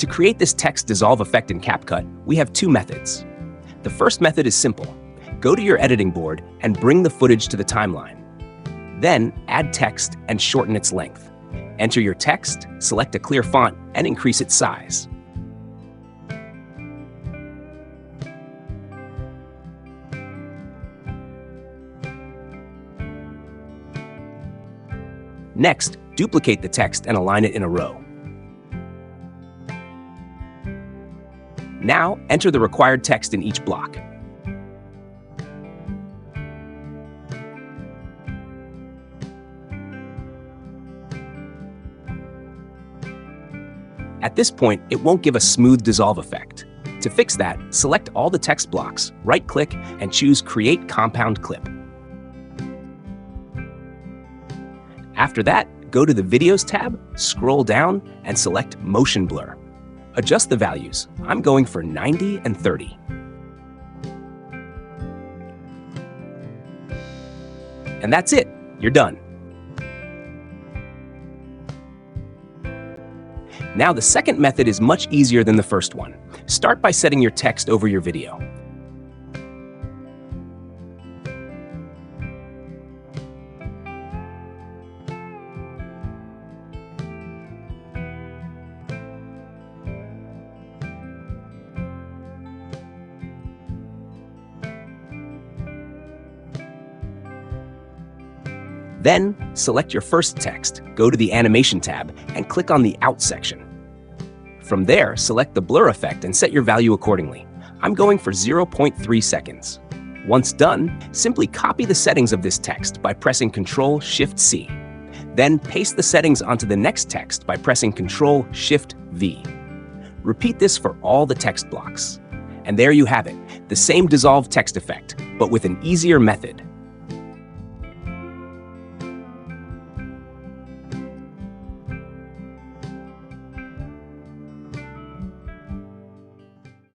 To create this text dissolve effect in CapCut, we have two methods. The first method is simple. Go to your editing board and bring the footage to the timeline. Then add text and shorten its length. Enter your text, select a clear font, and increase its size. Next, duplicate the text and align it in a row. Now, enter the required text in each block. At this point, it won't give a smooth dissolve effect. To fix that, select all the text blocks, right-click, and choose Create Compound Clip. After that, go to the Videos tab, scroll down, and select Motion Blur. Adjust the values. I'm going for 90 and 30. And that's it. You're done. Now, the second method is much easier than the first one. Start by setting your text over your video. Then, select your first text, go to the Animation tab, and click on the Out section. From there, select the blur effect and set your value accordingly. I'm going for 0.3 seconds. Once done, simply copy the settings of this text by pressing Ctrl-Shift-C. Then paste the settings onto the next text by pressing Ctrl-Shift-V. Repeat this for all the text blocks. And there you have it, the same dissolve text effect, but with an easier method.